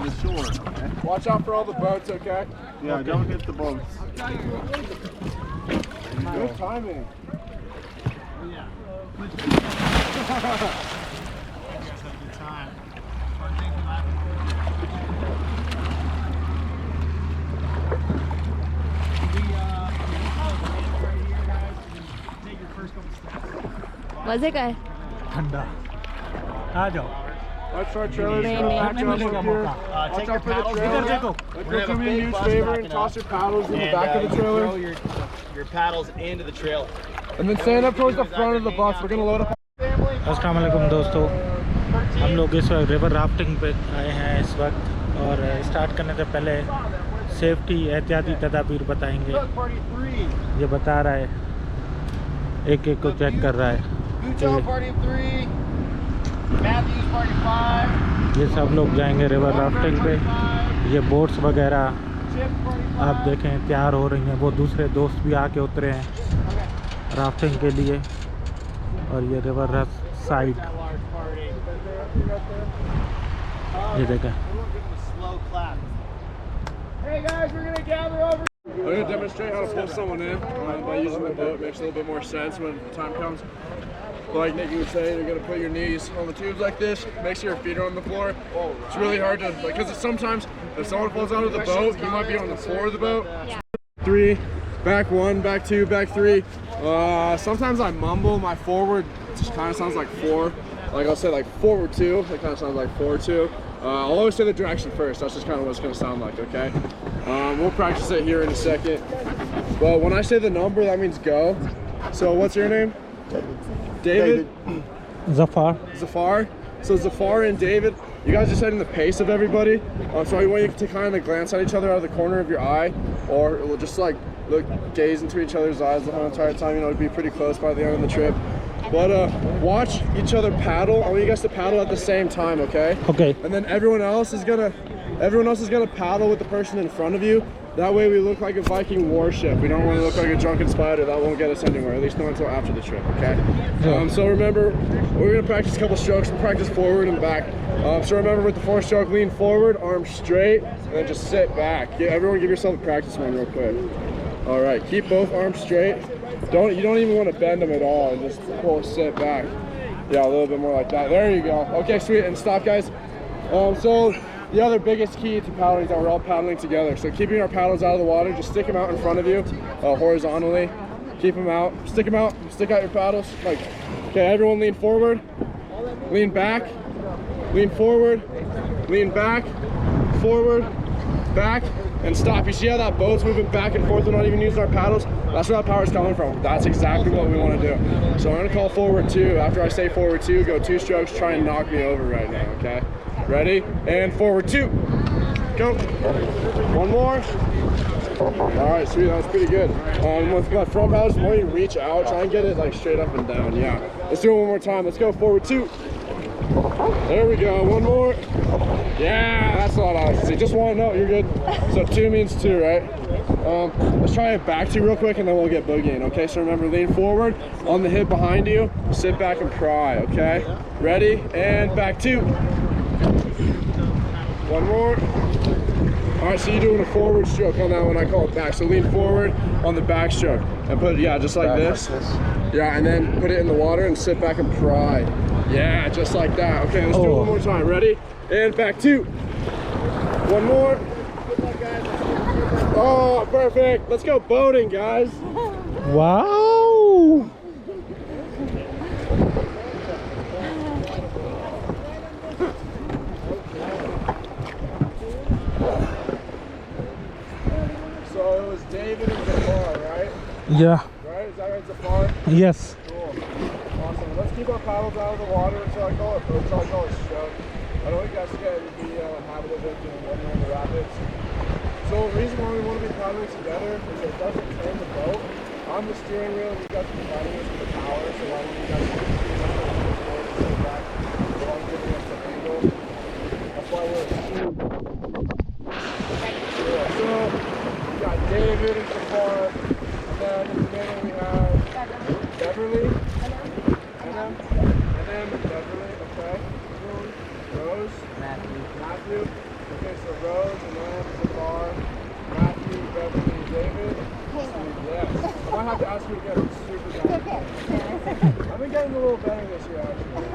the shore. Okay? Watch out for all the boats, okay? Yeah, okay. Don't hit the boats. Good timing. Yeah. मजे का है ठंडा आ जाओ Watch our trailers. मिलेगा मौका Watch out for the trailer. देखो Let's do me a huge favor and toss your paddles in the back of the trailer. Your paddles into the trailer. And then stand up towards the front of the bus. We're going to load up. अस्सलाम वालेकुम दोस्तों, हम लोग इस वक्त river rafting पे आए हैं इस वक्त, और स्टार्ट करने से पहले सेफ्टी एहतियाती तदाबीर बताएंगे। ये बता रहा है, एक एक को चेक कर रहा है। ये सब लोग जाएंगे रिवर राफ्टिंग पे। ये बोट्स वगैरह आप देखें तैयार हो रही हैं, वो दूसरे दोस्त भी आके उतरे हैं राफ्टिंग के लिए। और ये रिवर साइड ये देखें। Hey guys, we're gonna gather over. I'm gonna demonstrate how to pull someone in by using the boat. Makes a little bit more sense when the time comes. Like Nikki was saying, you're gonna put your knees on the tubes like this. Make sure your feet are on the floor. It's really hard to, because sometimes if someone falls out of the boat, you might be on the floor of the boat. Yeah. 3, back 1, back 2, back 3. Sometimes I mumble. My forward just kind of sounds like 4. Like I'll say like forward 2. It kind of sounds like 4-2. I'll always say the direction first. That's just kind of what it's going to sound like, okay? We'll practice it here in a second. But when I say the number, that means go. So what's your name? David? Zafar. Zafar. So Zafar and David, you guys are setting the pace of everybody. So I want you to kind of glance at each other out of the corner of your eye, or just like gaze into each other's eyes the whole entire time. You know, it'd be pretty close by the end of the trip. But watch each other paddle. I want you guys to paddle at the same time, okay? Okay. And then everyone else is gonna paddle with the person in front of you. That way we look like a Viking warship. We don't want to look like a drunken spider. That won't get us anywhere, at least not until after the trip, okay? So remember, we're gonna practice a couple strokes. We'll practice forward and back. So remember, with the 4th stroke, lean forward, arms straight, and then just sit back. Everyone give yourself a practice one real quick. All right, keep both arms straight. You don't even want to bend them at all, and just sit back. Yeah, a little bit more like that. There you go. Okay, sweet, and stop, guys. So the other biggest key to paddling is that we're all paddling together. So keeping our paddles out of the water, just stick them out in front of you, horizontally. Keep them out, stick them out, stick out your paddles. Okay, everyone lean forward, lean back, lean forward, lean back, forward, back, and stop. You see how that boat's moving back and forth? We're not even using our paddles. That's where that power's coming from. That's exactly what we want to do. So I'm going to call forward 2. After I say forward 2, go 2 strokes. Try and knock me over right now, okay? Ready? And forward 2. Go. One more. All right, sweet. That was pretty good. With my front paddles, the more you reach out, try and get it straight up and down. Yeah. Let's do it one more time. Let's go forward 2. There we go. One more. Yeah, that's a lot of see. Just 1. No, you're good. So 2 means 2, right? Let's try it back 2 real quick, and then we'll get boogieing. Okay, so remember, lean forward on the hip behind you. Sit back and pry. Okay, ready? And back 2. One more. All right, so you're doing a forward stroke on that one. I call it back. So lean forward on the back stroke and put it, just like this. Yeah, and then put it in the water and sit back and pry. Yeah, just like that. Okay, let's do it one more time. Ready? And back 2. One more. Oh, perfect. Let's go boating, guys. Wow. So it was David and Zafar, right? Yeah. Right? Is that right, Zafar? Yes. Cool. Awesome. Let's keep our paddles out of the water until I call it stroke. I don't think that's going to be a habit of it when you're in the rapids. So the reason why we want to be paddling together is it doesn't turn the boat. I'm the steering wheel and you guys are paddling us with the power, so why don't you guys keep the forward and sit back while I'm giving us the angle. That's why we're so we got David and Zafar, and then in the middle we have Beverly, and then Beverly, okay. Rose, Matthew. Okay, so weekend I'm super down. I've been getting a little better this year, actually.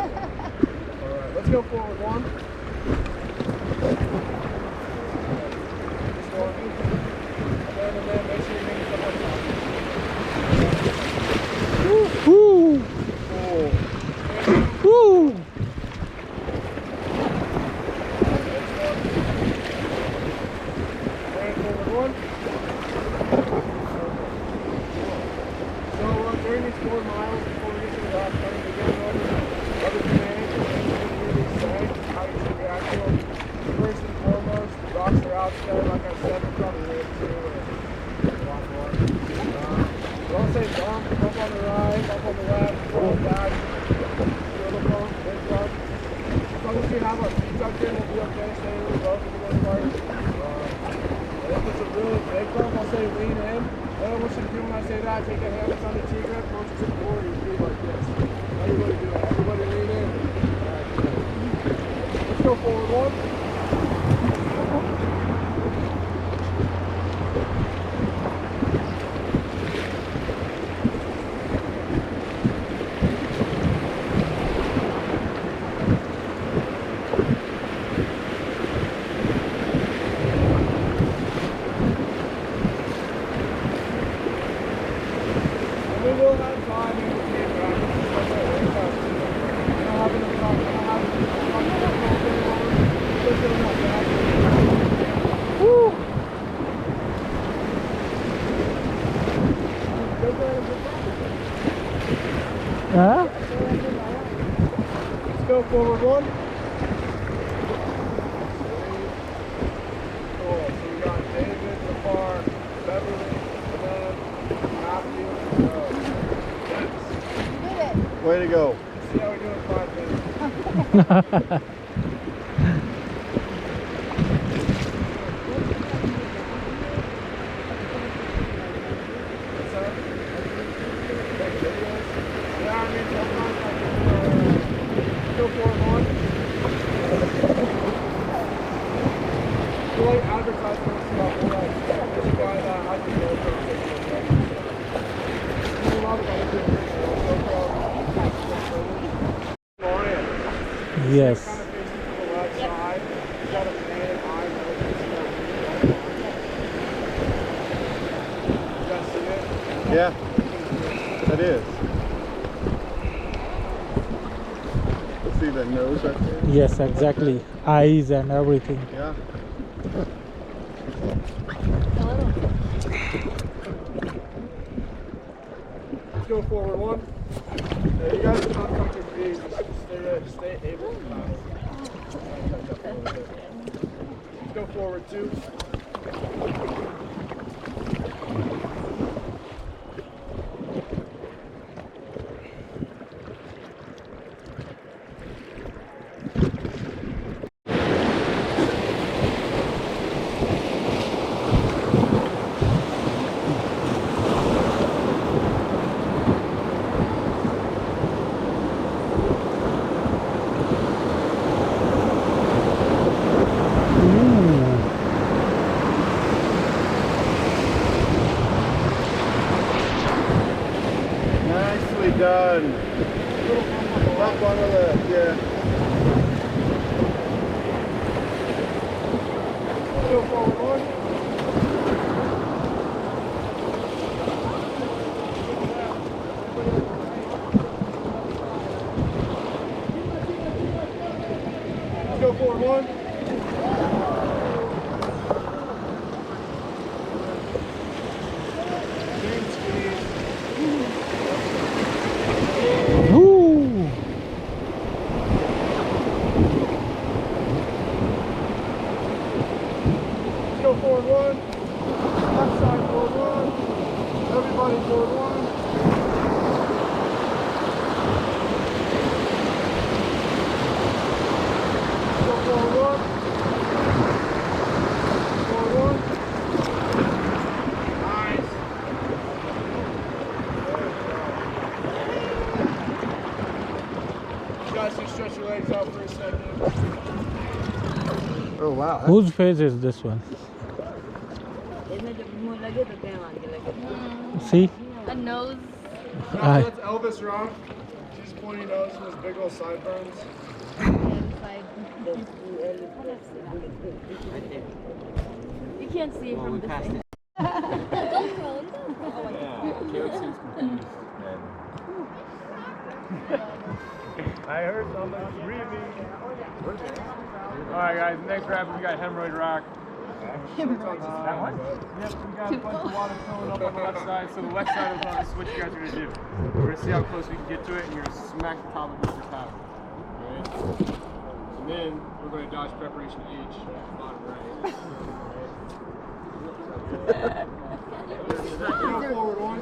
Alright, let's go forward one. Just one. And then make sure you make it up on top. Woo! Woo! During these 4 miles before we get to the rock climbing, we're going over other commands and things you're going to hear these say, how you should react to them. First and foremost, rocks are out today, like I said, we're probably way too a lot more. Don't say bump on the right, bump on the left, pull back, little bump, big bump. As long as we have our feet tucked in, we'll be okay, stay really low for the most part. If it's a really big bump, I'll say lean in. What I want you to do when I say that, take a hand that's on the T-grip, launch it to the floor, you do like this. Everybody do it. Everybody lean in. Let's go forward one. We will have time in between practices, like that way fast. I don't have enough time. I don't have enough time. Woo! Huh? Let's go forward one. Cool. So we got David, Zafar, Beverly, and then Matthew. Way to go. See how we do in 5 minutes. What's that? Make videos? Yeah, I mean, sometimes I can go for it on. You like advertisements about all that stuff. This guy that I can go for a lot of other people. Yes. Kind of facing to the left side. You got a man eye you guys see it? Yeah, that is. See the nose right there? Yes, exactly. Eyes and everything. Yeah. Let's go forward one. Yeah, you guys are not touching feet. Just stay able to paddle. Let's go forward two. Nicely done. Up on the left, yeah. Go forward one. Let's go forward one. Big squeeze. Woo! Let's go forward one. Left side forward one. Everybody forward one. Let's go forward one. Forward one. Nice. You guys can stretch your legs out for a second. Oh wow. Whose face is this one? See? A nose. Now, that's Elvis Rock. She's pointing nose and his big old sideburns. You can't see it from this thing. I heard someone screaming. Alright guys, next rapid we got Hemorrhoid Rock. That one? Yep, we got a bunch of water filling up on the left side, so the left side is on this, what you guys are going to do. We're going to see how close we can get to it, and you're going to smack the top of it with your paddle. Alright? And then we're going to dodge preparation H, bottom right. Forward one.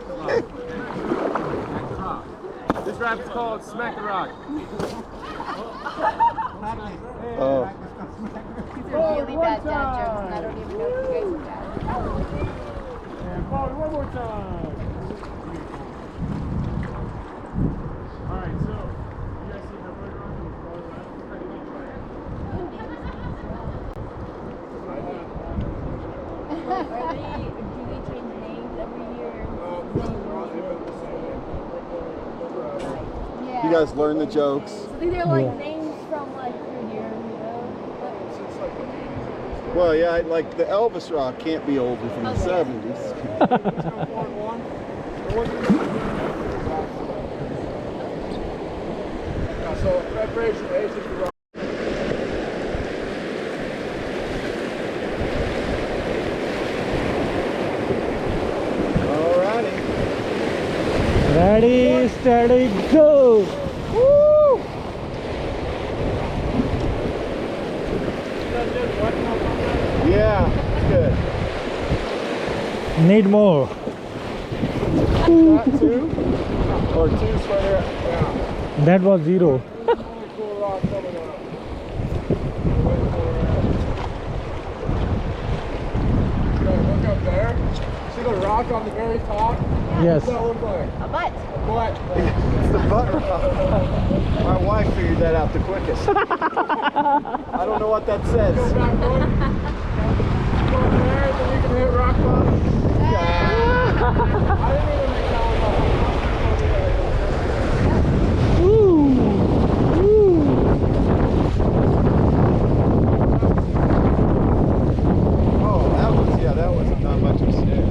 This rapid's called Smack the Rock. These are really bad dad jokes, and I don't even know if you guys are dad. And forward one more time. Alright, so you guys see how we're running forward left? Do they change names every year? Yeah. You guys learn the jokes. So these are like names from like your year, Well, yeah, like the Elvis Rock can't be older than the 70s. So preparation H is the rock. Alrighty. Ready, steady, go! Woo! Yeah, good. Need more. Got two? Or two's further out. Yeah. That was 0. Really cool rock coming up. Look up there. See the rock on the very top? Yes. What's that look like? A butt. What? It's the butt rock. My wife figured that out the quickest. I don't know what that says. Go back one. Go up there, then you can hit rock bottom. I didn't even make that one up. Oh, that was not much of a snare.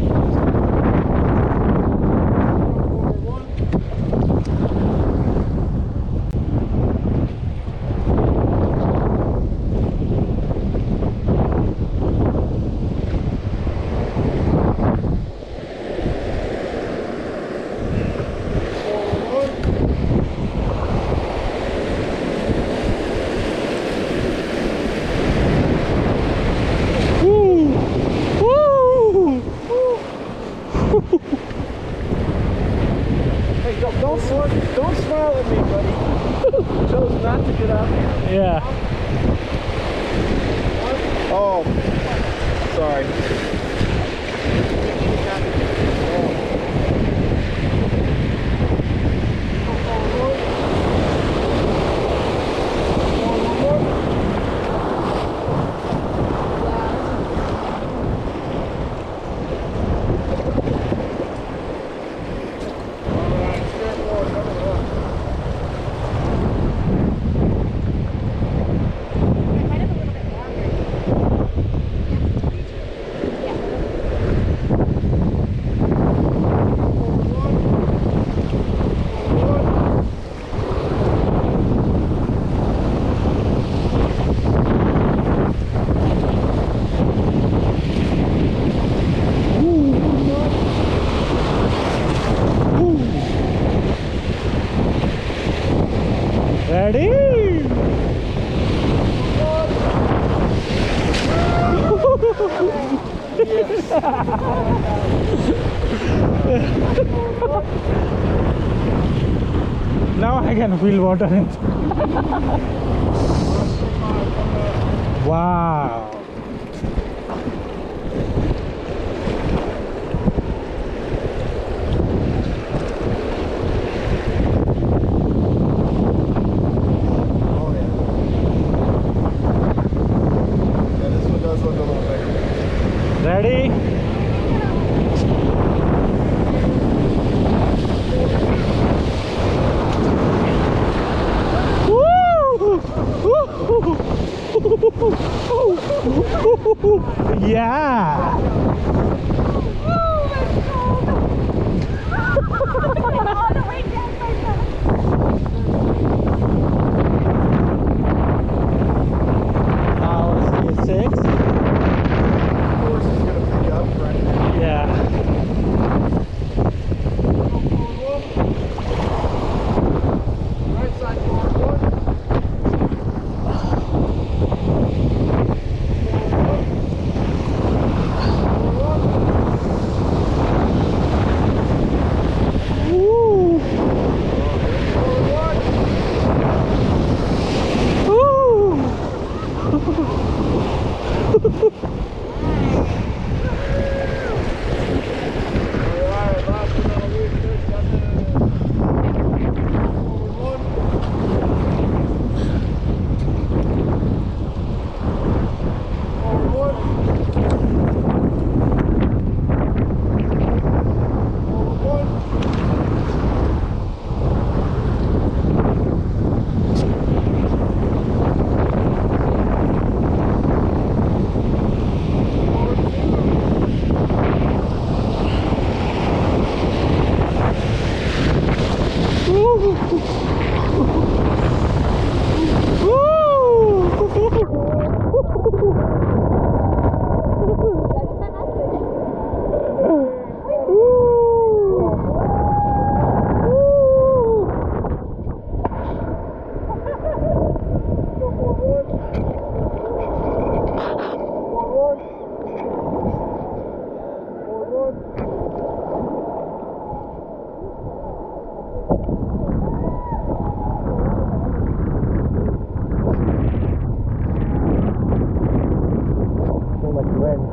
Hey, don't smile at me, buddy. Chose not to get up. Yeah. Oh, sorry. Ready? Now I can feel water in. Wow. Ready? Yeah. All the way down my back. Now it's 6. Horse is gonna pick up right now. Yeah. Right side forward one. Woo. Alright, last but not least, there's nothing. Forward one. Forward one. So much wind.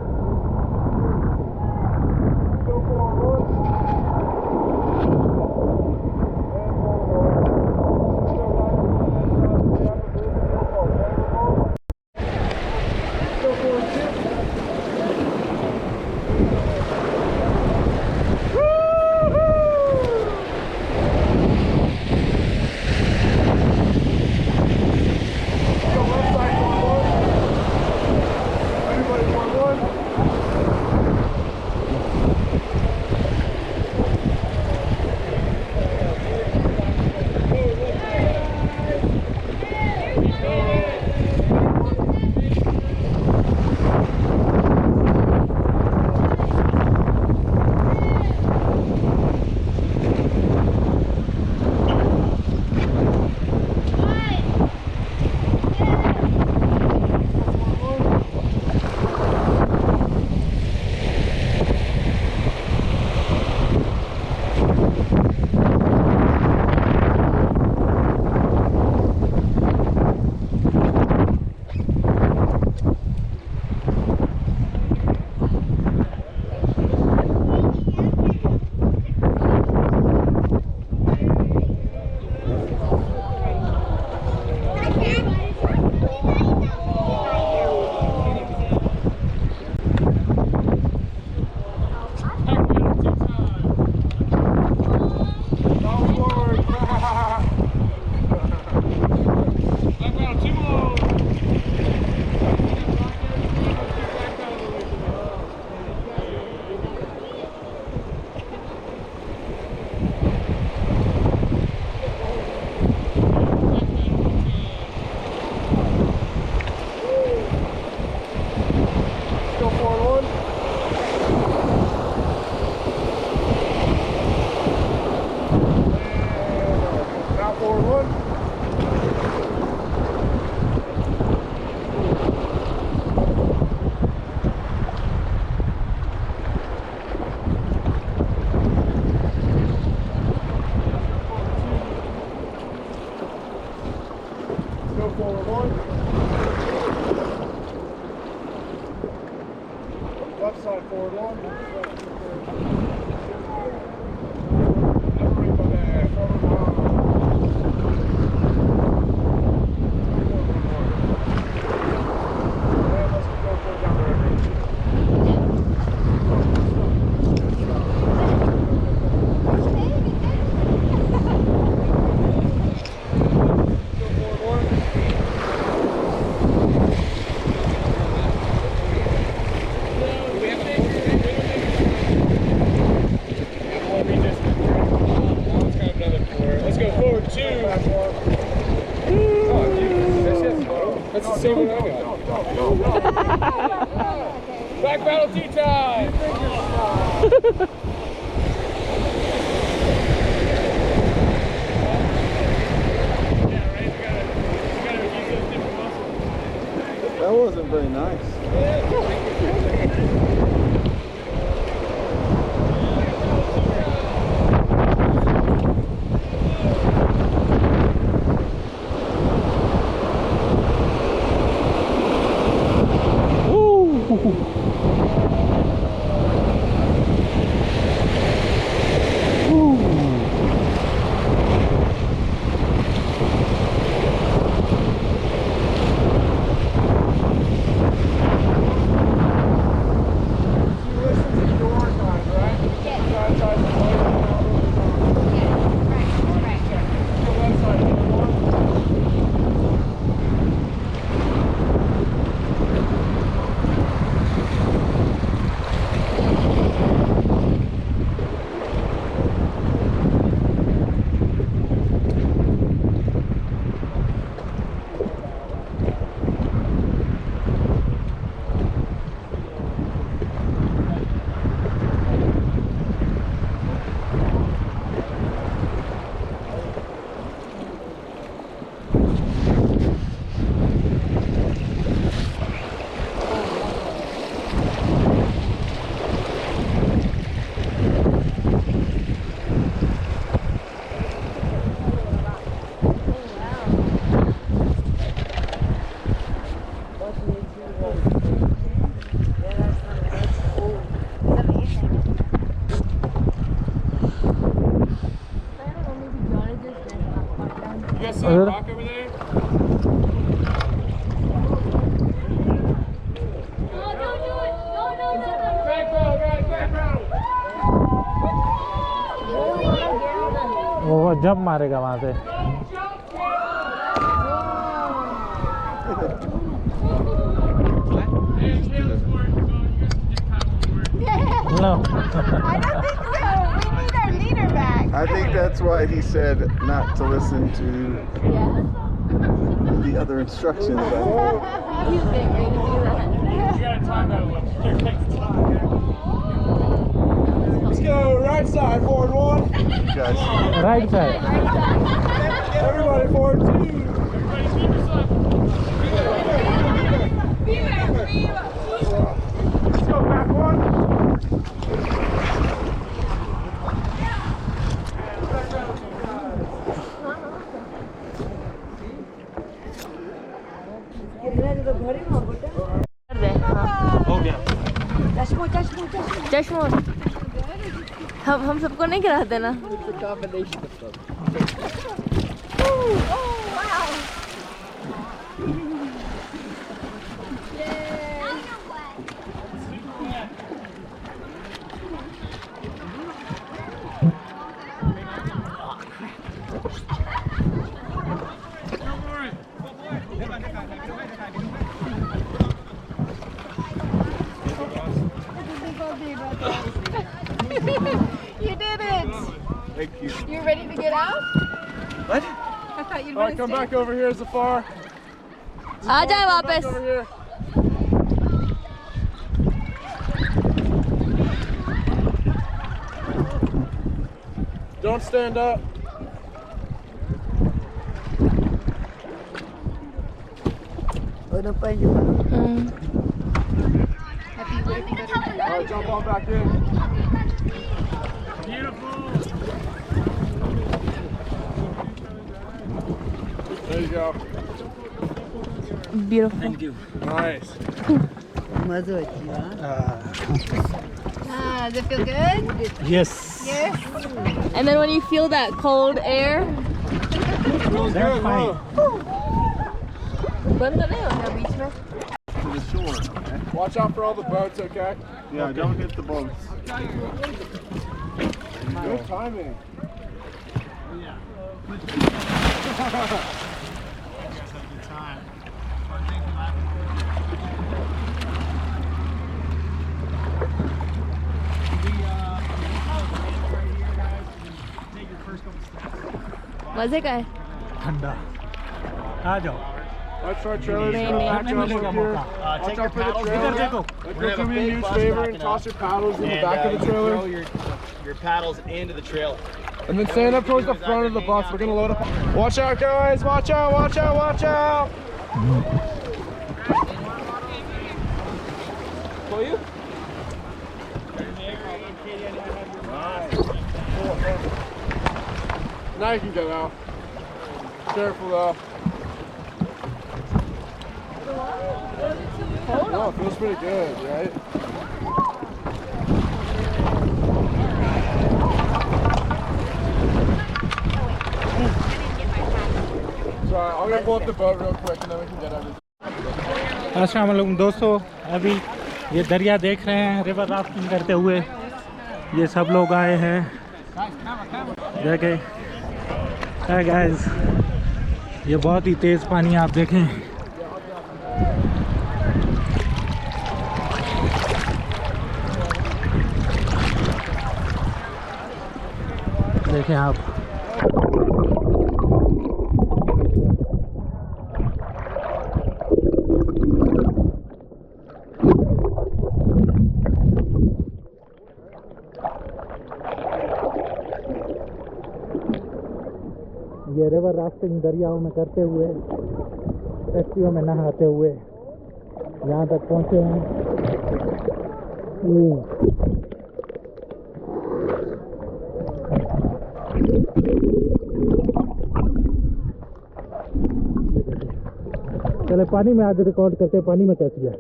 Left side forward one. Penalty time! That wasn't very nice. You guys see that rock over there? वो jump मारेगा वहां से. No. I don't think so. We need our leader back. I think that's why he said not to listen to Yeah. the other instructions. He's getting ready to do that. You gotta time that a little. Let's go right side, forward one. You guys, Right side. Everybody forward two. Everybody keep yourself. Let's go back one. हो गया. चश्मो हम सबको नहीं कराते ना. You did it! thank you. You ready to get out? What? I thought you'd All right, come back over here, Zafar. आ जाए Come back वापस. over here. Don't stand up. All right, jump on back in. Beautiful. There you go. Beautiful. Thank you. Nice. Does it feel good? Yes. Yes. And then when you feel that cold air, That's fine. बंद नहीं होगा बीच में. To the shore. Okay? Watch out for all the boats, okay? Yeah, don't hit the boats. Good timing. मजे का है. ठंडा. आ जाओ. Let's our trailers. नहीं, Back नहीं to us मिलेगा up here. मौका। Watch Take your out for the paddles. trailer. इधर देखो। Let's We're go gonna have do a me a big huge bus favor backing and up. toss your paddles in the And, back of you the can trailer. throw your paddles into the trailer. And then stand up towards the front of the bus. We're gonna load up. Watch out, guys! Watch out! Watch out! Watch out! For you? Now you can get out. Careful though. No, it feels pretty good, right? Sorry, I'm gonna pull up the boat real quick and then we can get everything. अस्सलाम वालेकुम दोस्तों, अभी ये दरिया देख रहे हैं river rafting करते हुए। ये सब लोग आए हैं देखें। है गाइस, ये बहुत ही तेज़ पानी आप देखें। देखें आप, ये रिवर राफ्टिंग दरियाओं में करते हुए, टैक्सियों में नहाते हुए यहाँ तक पहुँचे हैं। चले पानी में आज रिकॉर्ड करते, पानी में कैसी है।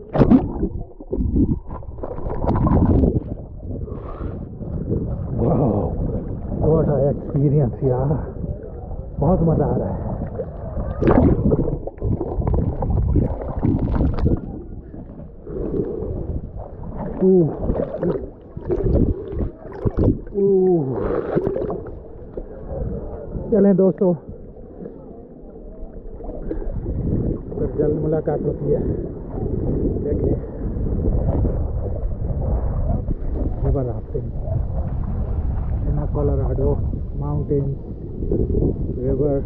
वाह, व्हाट अ एक्सपीरियंस यार, बहुत मज़ा आ रहा है। चलें दोस्तों, फिर जल्द मुलाकात होती है। देखिए रिवर राफ्टिंग इन कोलोराडो माउंटेन रिवर